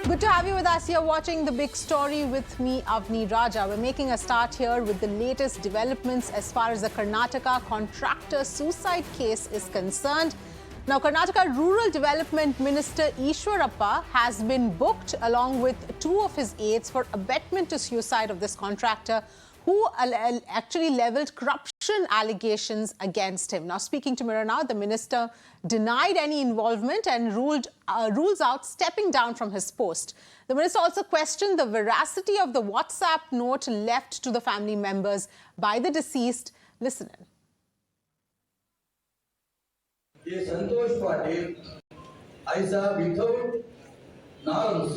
Good to have you with us. You're watching The Big Story with me, Avni Raja. We're making a start here with the latest developments as far as the Karnataka Contractor suicide case is concerned. Now, Karnataka Rural Development Minister Eshwarappa has been booked along with two of his aides for abetment to suicide of this contractor who actually leveled corruption allegations against him. Now, speaking to Mirror Now, the minister denied any involvement and rules out stepping down from his post. The minister also questioned the veracity of the WhatsApp note left to the family members by the deceased. Listen in. ये संतोष पाटिल ऐसा without norms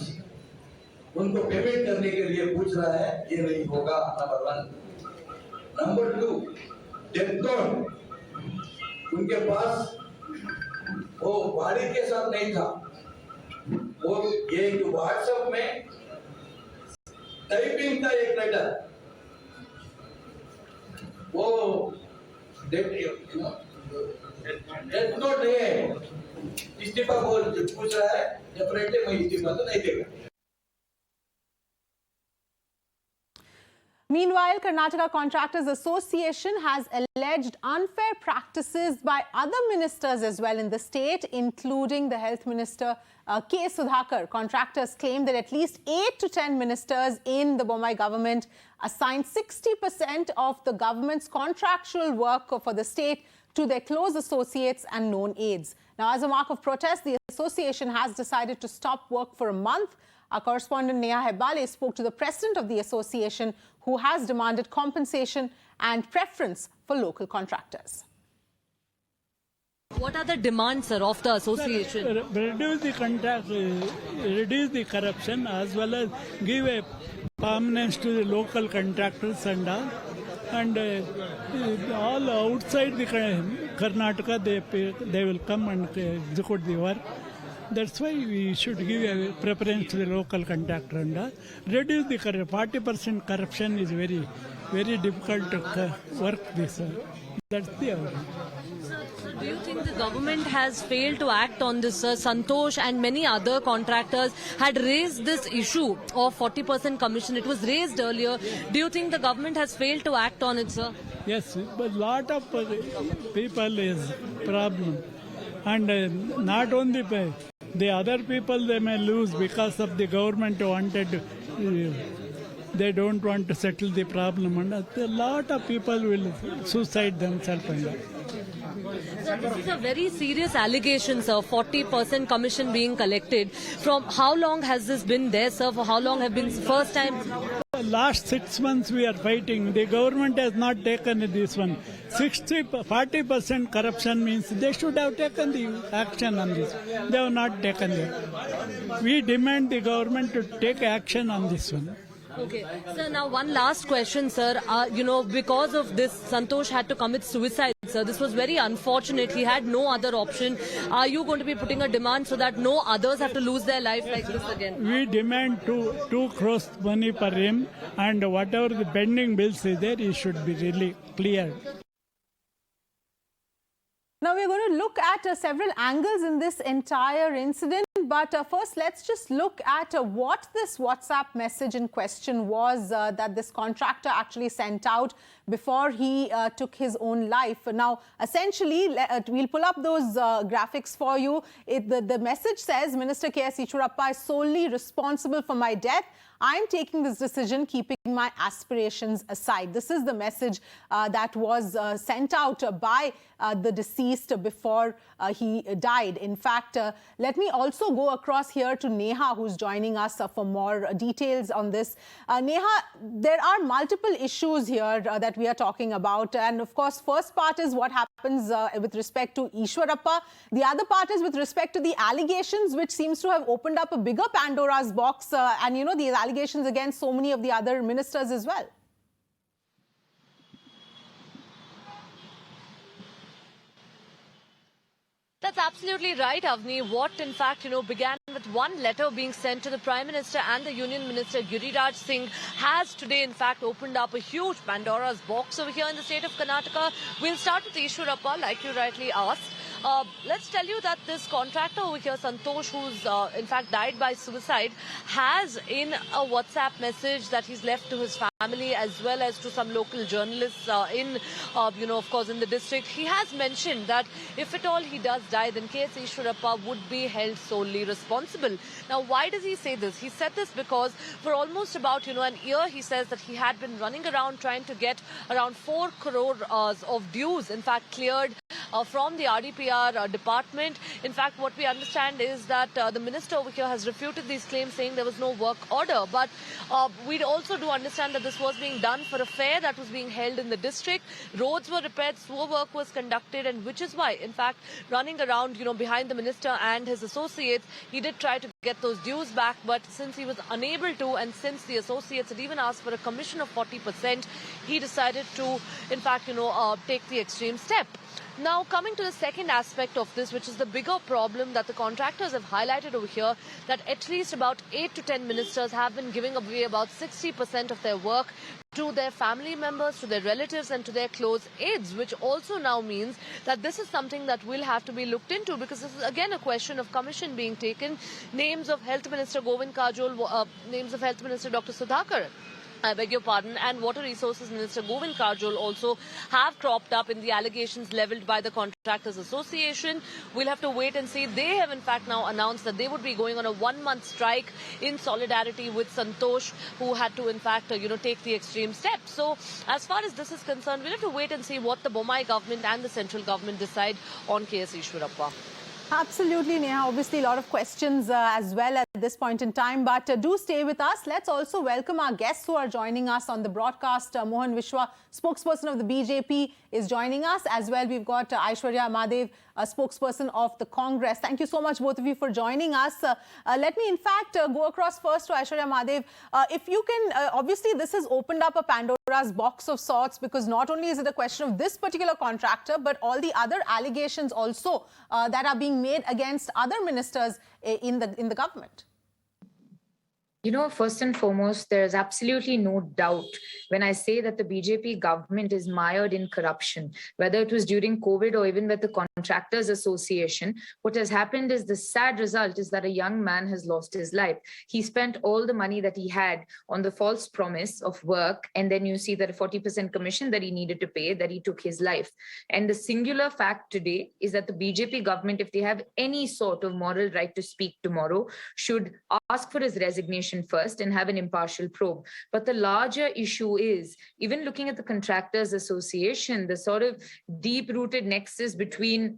उनको payment करने के लिए पूछ रहा है, ये नहीं होगा। नंबर 1। नंबर 2, डेथ नोट उनके पास वो बॉडी के साथ नहीं था, वो ये व्हाट्सएप में टाइपिंग का एक लेटर, वो डेथ नोट नहीं है। इस्तीफा पूछ रहा है, डेफिनेटली मैं इस्तीफा तो नहीं देगा। Meanwhile, Karnataka Contractors Association has alleged unfair practices by other ministers as well in the state, including the Health Minister K. Sudhakar. Contractors claim that at least 8 to 10 ministers in the Bombay government assigned 60% of the government's contractual work for the state to their close associates and known aides. Now, as a mark of protest, the association has decided to stop work for a month. Our correspondent Neha Hebbale spoke to the president of the association, who has demanded compensation and preference for local contractors. What are the demands, sir, of the association? Reduce the contract, reduce the corruption, as well as give a permanence to the local contractors and all outside the Karnataka, they will come and execute the work. That's why we should give a preference to the local contractor and reduce the 40% corruption is very, very difficult to work this. That's the argument. So do you think the government has failed to act on this, sir? Santosh and many other contractors had raised this issue of 40% commission. It was raised earlier. Do you think the government has failed to act on it, sir? Yes, but lot of people is problem. And not only the other people, they may lose because of the government wanted, they don't want to settle the problem. And a lot of people will suicide themselves. So this is a very serious allegation, sir. 40% commission being collected. From how long has this been there, sir? For how long have been first time? Last 6 months we are fighting. The government has not taken this one. 40% corruption means they should have taken the action on this. They have not taken it. We demand the government to take action on this one. Okay. Sir, now one last question, sir. Because of this, Santosh had to commit suicide, sir. This was very unfortunate. He had no other option. Are you going to be putting a demand so that no others have to lose their life like this again? We demand 2 crores money per him, and whatever the pending bills is there, it should be really cleared. Now, we're going to look at several angles in this entire incident. But first, let's just look at what this WhatsApp message in question was that this contractor actually sent out before he took his own life. Now, essentially, we'll pull up those graphics for you. The message says, Minister K.S. Eshwarappa is solely responsible for my death. I'm taking this decision, keeping my aspirations aside. This is the message that was sent out by the deceased before he died. In fact, let me also go across here to Neha, who's joining us for more details on this. Neha, there are multiple issues here that we are talking about. And of course, first part is what happens with respect to Eshwarappa. The other part is with respect to the allegations, which seems to have opened up a bigger Pandora's box. And, you know, these allegations against so many of the other ministers as well. That's absolutely right, Avni. What, in fact, began with one letter being sent to the Prime Minister and the Union Minister, Giriraj Singh, has today, in fact, opened up a huge Pandora's box over here in the state of Karnataka. We'll start with Eshwarappa, like you rightly asked. let's tell you that this contractor over here, Santosh, who's in fact died by suicide, has in a WhatsApp message that he's left to his family as well as to some local journalists of course, in the district. He has mentioned that if at all he does die, then KS Eshwarappa would be held solely responsible. Now, why does he say this? He said this because for almost about, an year, he says that he had been running around trying to get around 4 crore of dues, in fact, cleared from the RDPR department. In fact, what we understand is that the minister over here has refuted these claims, saying there was no work order. But we also do understand that this was being done for a fair that was being held in the district. Roads were repaired, sewer work was conducted, and which is why, in fact, running around, behind the minister and his associates, he did try to get those dues back. But since he was unable to, and since the associates had even asked for a commission of 40%, he decided to, in fact, take the extreme step. Now, coming to the second aspect of this, which is the bigger problem that the contractors have highlighted over here, that at least about 8 to 10 ministers have been giving away about 60% of their work to their family members, to their relatives and to their close aides, which also now means that this is something that will have to be looked into, because this is again a question of commission being taken. Names of Health Minister Govind Kajol, names of Health Minister Dr. Sudhakar, I beg your pardon, and Water Resources Minister Govind Kajol also have cropped up in the allegations levelled by the Contractors Association. We'll have to wait and see. They have in fact now announced that they would be going on a 1-month strike in solidarity with Santosh, who had to in fact take the extreme step. So as far as this is concerned, we'll have to wait and see what the Bommai government and the central government decide on KS Eshwarappa. Absolutely, Neha. Obviously, a lot of questions as well at this point in time. But do stay with us. Let's also welcome our guests who are joining us on the broadcast. Mohan Vishwa, spokesperson of the BJP, is joining us. As well, we've got Aishwarya Mahadev, a spokesperson of the Congress. Thank you so much, both of you, for joining us. Let me, in fact, go across first to Aishwarya Mahadev. If you can, obviously, this has opened up a Pandora's box of sorts, because not only is it a question of this particular contractor, but all the other allegations also that are being made against other ministers in the government. First and foremost, there's absolutely no doubt when I say that the BJP government is mired in corruption, whether it was during COVID or even with the Contractors Association. What has happened is the sad result is that a young man has lost his life. He spent all the money that he had on the false promise of work, and then you see that a 40% commission that he needed to pay, that he took his life. And the singular fact today is that the BJP government, if they have any sort of moral right to speak tomorrow, should ask for his resignation first and have an impartial probe. But the larger issue is, even looking at the Contractors Association, the sort of deep-rooted nexus between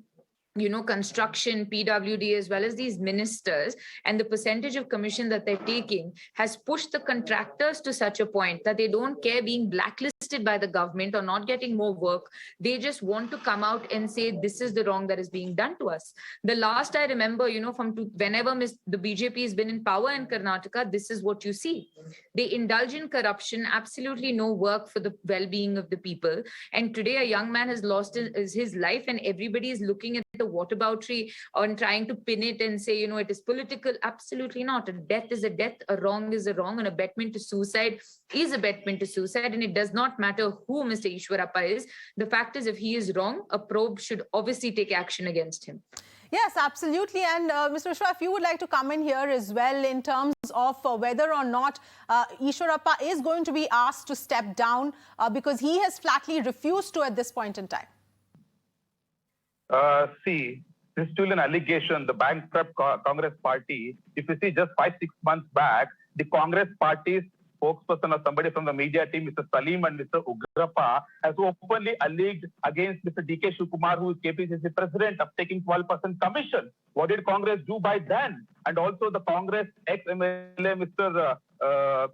construction, PWD, as well as these ministers, and the percentage of commission that they're taking has pushed the contractors to such a point that they don't care being blacklisted by the government or not getting more work. They just want to come out and say, this is the wrong that is being done to us. The last I remember, from whenever the BJP has been in power in Karnataka, this is what you see. They indulge in corruption, absolutely no work for the well-being of the people. And today a young man has lost his life, and everybody is looking at the whataboutery on trying to pin it and say, it is political. Absolutely not. A death is a death, a wrong is a wrong, and a betment to suicide is a betment to suicide. And it does not matter who Mr. Eshwarappa is. The fact is, if he is wrong, a probe should obviously take action against him. Yes, absolutely. And Mr. Vishwa, if you would like to come in here as well in terms of whether or not Eshwarappa is going to be asked to step down because he has flatly refused to at this point in time. See, this is still an allegation. The bankrupt Congress party, if you see just 5-6 months back, the Congress party's spokesperson or somebody from the media team, Mr. Salim and Mr. Ugrappa, has openly alleged against Mr. D.K. Shivkumar, who is KPCC president, of taking 12% commission. What did Congress do by then? And also the Congress ex-MLA, Mr.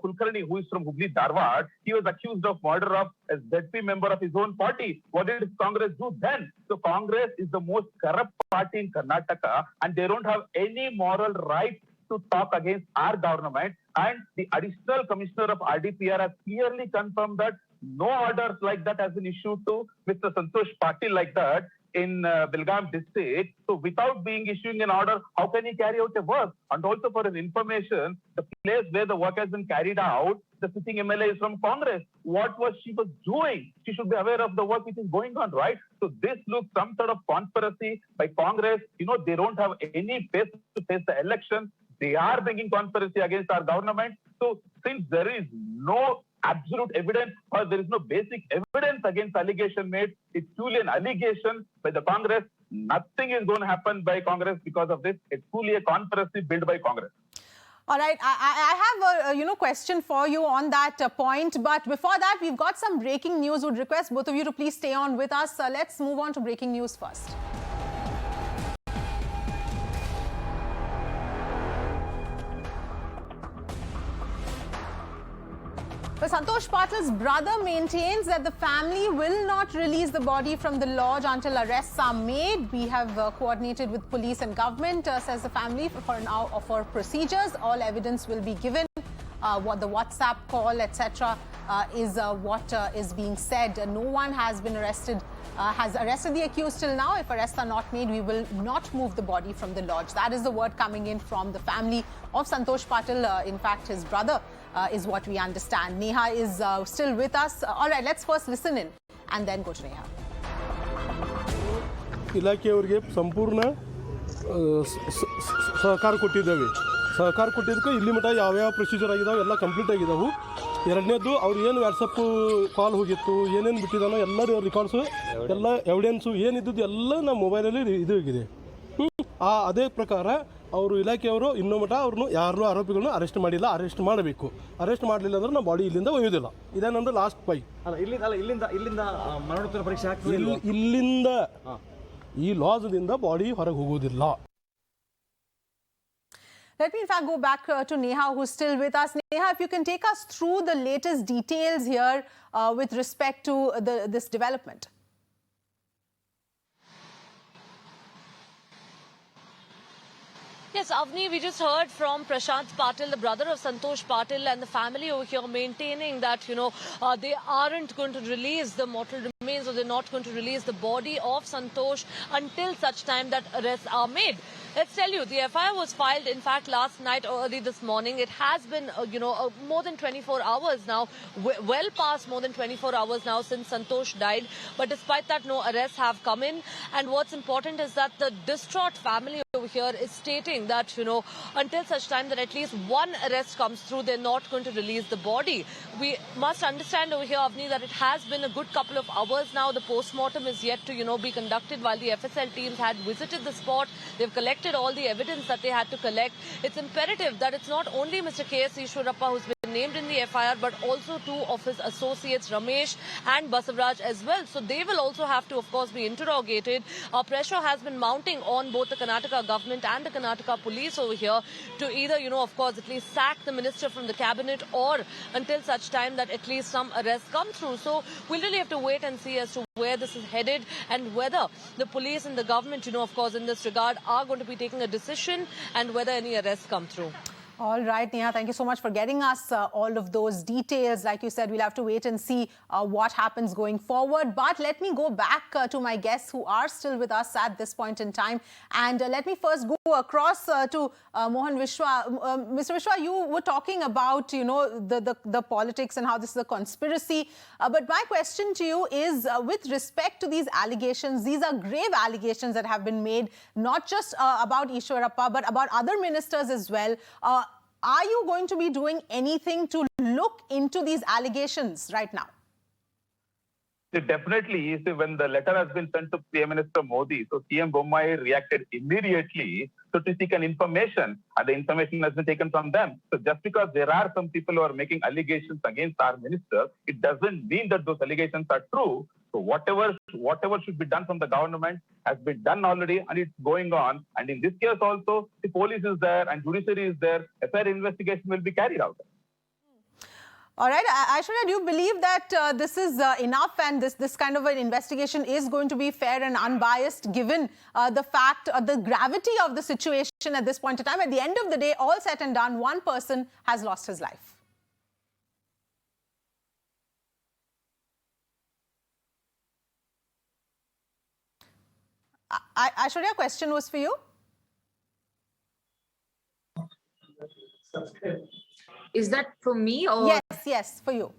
Kulkarni, who is from Hubli, Dharwad, he was accused of murder of a ZP member of his own party. What did Congress do then? So Congress is the most corrupt party in Karnataka, and they don't have any moral right to talk against our government. And the additional commissioner of RDPR has clearly confirmed that no orders like that has been issued to Mr. Santosh Patil like that. in Belgaum district. So without being issuing an order, how can he carry out a work? And also for his information, the place where the work has been carried out, the sitting MLA is from Congress. What was she was doing? She should be aware of the work which is going on, right? So this looks some sort of conspiracy by Congress. You know, they don't have any face to face the election. They are bringing conspiracy against our government. So since there is no absolute evidence or there is no basic evidence against allegation made, it's truly an allegation by the Congress. Nothing is going to happen by Congress because of this. It's truly a conspiracy built by Congress. All right, I have a question for you on that point. But before that, we've got some breaking news. Would request both of you to please stay on with us. Let's move on to breaking news first. But Santosh Patil's brother maintains that the family will not release the body from the lodge until arrests are made. We have coordinated with police and government, says the family, for procedures. All evidence will be given. What the WhatsApp call, etc., is what is being said. No one has been arrested, has arrested the accused till now. If arrests are not made, we will not move the body from the lodge. That is the word coming in from the family of Santosh Patil. In fact, his brother is what we understand. Neha is still with us. All right, let's first listen in and then go to Neha. ಇಲಾಖೆಯವರಿಗೆ ಸಂಪೂರ್ಣ ಸಹಕಾರ ಕೊಟ್ಟಿದ್ದೇವೆ. ಸಹಕಾರ ಕೊಟ್ಟಿದ್ದಕ್ಕೆ ಇಲ್ಲಿ ಮಟ್ಟ ಯಾವ್ಯಾವ procedure ಆಗಿದಾವೆ ಎಲ್ಲ ಕಂಪ್ಲೀಟ್ ಆಗಿದಾವೆ. ಎರಡನೇದು ಅವ್ರು ಏನು ವಾಟ್ಸಪ್ ಕಾಲ್ ಹೋಗಿತ್ತು, ಏನೇನು ಬಿಟ್ಟಿದ್ದಾನೋ ಎಲ್ಲರೂ ರೆಕಾರ್ಡ್ಸು ಎಲ್ಲ ಎವಿಡೆನ್ಸು ಏನಿದ್ದು ಎಲ್ಲ ನಮ್ಮ ಮೊಬೈಲಲ್ಲಿ ಇದು ಆಗಿದೆ. ಅದೇ ಪ್ರಕಾರ ಅವರು ಇಲಾಖೆಯವರು ಇನ್ನೂ ಮಟ್ಟ ಅವ್ರನ್ನು ಯಾರು ಆರೋಪಿಗಳನ್ನ ಅರೆಸ್ಟ್ ಮಾಡಿಲ್ಲ. ಅರೆಸ್ಟ್ ಮಾಡಬೇಕು. ಅರೆಸ್ಟ್ ಮಾಡಲಿಲ್ಲ ಅಂದ್ರೆ ನಾವು ಬಾಡಿ ಇಲ್ಲಿಂದ ಒಯ್ಯೋದಿಲ್ಲ. ಇದೇನಂದ್ರೆ ಲಾಸ್ಟ್ ಫೈ. ಇಲ್ಲಿಂದ ಮರಣೋತ್ತರ ಪರೀಕ್ಷೆ ಆಗ್ತದೆ. ಇಲ್ಲಿಂದ ಈ ಲಾಜ್ದಿಂದ ಬಾಡಿ ಹೊರಗೆ ಹೋಗೋದಿಲ್ಲ. Let me in fact go back to Neha, who's still with us. Neha, if you can take us through the latest details here with respect to this development. Yes, Avni, we just heard from Prashant Patil, the brother of Santosh Patil, and the family over here maintaining that, they aren't going to release the mortal remains, or they're not going to release the body of Santosh until such time that arrests are made. Let's tell you, the FIR was filed, in fact, last night or early this morning. It has been, more than 24 hours now, well past more than 24 hours now since Santosh died. But despite that, no arrests have come in. And what's important is that the distraught family over here is stating that, until such time that at least one arrest comes through, they're not going to release the body. We must understand over here, Avni, that it has been a good couple of hours now. The post-mortem is yet to, be conducted while the FSL teams had visited the spot. They've collected all the evidence that they had to collect. It's imperative that it's not only Mr. K.S. Eshwarappa who's been named in the FIR, but also two of his associates, Ramesh and Basavaraj as well. So they will also have to, of course, be interrogated. Pressure has been mounting on both the Karnataka government and the Karnataka police over here to either, of course, at least sack the minister from the cabinet, or until such time that at least some arrests come through. So we'll really have to wait and see as to where this is headed and whether the police and the government, of course, in this regard are going to be taking a decision and whether any arrests come through. All right, Neha, thank you so much for getting us all of those details. Like you said, we'll have to wait and see what happens going forward. But let me go back to my guests who are still with us at this point in time. And let me first go across to Mohan Vishwa. Mr. Vishwa, you were talking about, the politics and how this is a conspiracy. But my question to you is, with respect to these allegations, these are grave allegations that have been made, not just about Eshwarappa, but about other ministers as well. Are you going to be doing anything to look into these allegations right now? Definitely. When the letter has been sent to Prime Minister Modi, so CM Bommai reacted immediately to seek an information, and the information has been taken from them. So just because there are some people who are making allegations against our minister, it doesn't mean that those allegations are true. So whatever should be done from the government has been done already, and it's going on. And in this case also, the police is there and judiciary is there. A fair investigation will be carried out. All right, Aishwarya, do you believe that this is enough, and this kind of an investigation is going to be fair and unbiased, given the fact, the gravity of the situation at this point in time? At the end of the day, all said and done, one person has lost his life. Aishwarya, question was for you. Is that for me or? Yes, for you.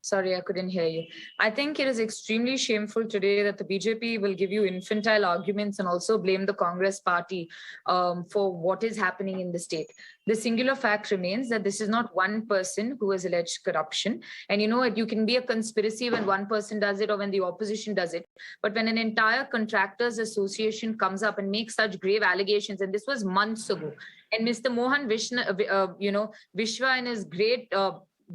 Sorry, I couldn't hear you. I think it is extremely shameful today that the BJP will give you infantile arguments and also blame the Congress party for what is happening in the state. The singular fact remains that this is not one person who has alleged corruption. And you know, you can be a conspiracy when one person does it or when the opposition does it. But when an entire contractors association comes up and makes such grave allegations, and this was months ago, and Mr. Mohan Vishwa in his great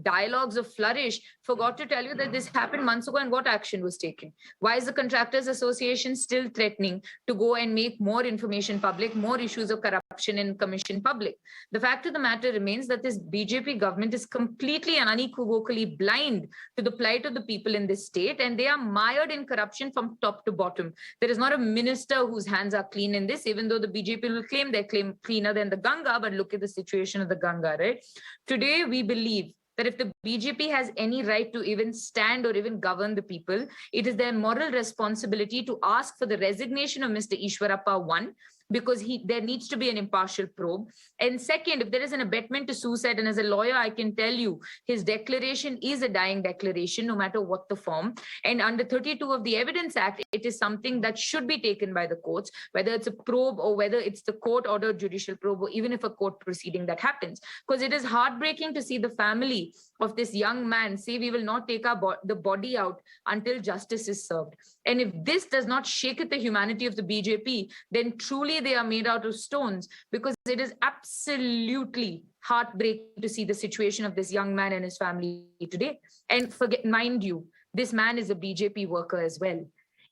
dialogues of flourish forgot to tell you that this happened months ago and what action was taken. Why is the Contractors Association still threatening to go and make more information public, more issues of corruption and commission public? The fact of the matter remains that this BJP government is completely and unequivocally blind to the plight of the people in this state, and they are mired in corruption from top to bottom. There is not a minister whose hands are clean in this, even though the BJP will claim they're cleaner than the Ganga, but look at the situation of the Ganga, right? Today, we believe that if the BJP has any right to even stand or even govern the people, it is their moral responsibility to ask for the resignation of Mr. Eshwarappa, one, because there needs to be an impartial probe. And second, if there is an abetment to suicide, and as a lawyer, I can tell you, his declaration is a dying declaration, no matter what the form. And under 32 of the Evidence Act, it is something that should be taken by the courts, whether it's a probe or whether it's the court-ordered judicial probe, or even if a court proceeding that happens. Because it is heartbreaking to see the family of this young man say, we will not take the body out until justice is served. And if this does not shake at the humanity of the BJP, then truly they are made out of stones, because it is absolutely heartbreaking to see the situation of this young man and his family today. And mind you, this man is a BJP worker as well.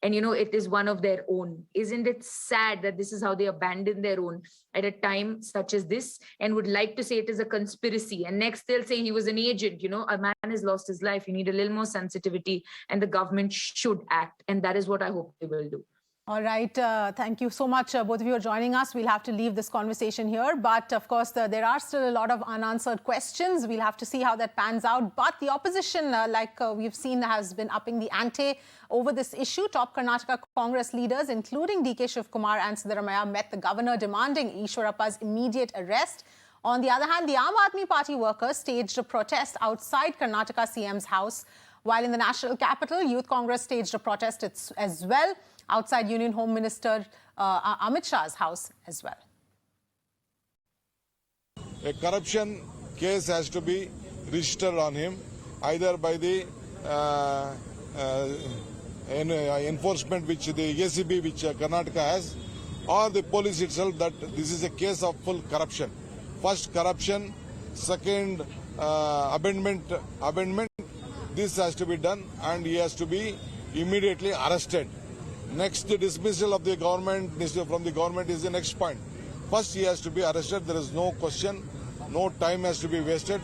And, you know, it is one of their own. Isn't it sad that this is how they abandon their own at a time such as this, and would like to say it is a conspiracy? And next they'll say he was an agent. You know, a man has lost his life. You need a little more sensitivity, and the government should act. And that is what I hope they will do. All right. Thank you so much. Both of you are joining us. We'll have to leave this conversation here. But of course, there are still a lot of unanswered questions. We'll have to see how that pans out. But the opposition, like we've seen, has been upping the ante over this issue. Top Karnataka Congress leaders, including DK Shivkumar and Siddaramaiah, met the governor demanding Eshwarappa's immediate arrest. On the other hand, the Aam Aadmi Party workers staged a protest outside Karnataka CM's house, while in the national capital, Youth Congress staged a protest as well outside Union Home Minister Amit Shah's house as well. A corruption case has to be registered on him, either by the enforcement which the ACB which Karnataka has, or the police itself, that this is a case of full corruption. First corruption, second amendment, this has to be done, and he has to be immediately arrested. Next, the dismissal of the government from the government is the next point. First, he has to be arrested. There is no question. No time has to be wasted.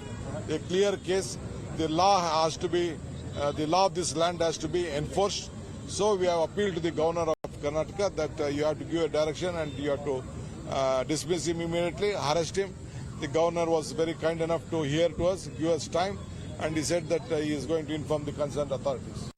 A clear case. The law has to be, the law of this land has to be enforced. So we have appealed to the governor of Karnataka that you have to give a direction and you have to dismiss him immediately, arrest him. The governor was very kind enough to hear to us, give us time, and he said that he is going to inform the concerned authorities.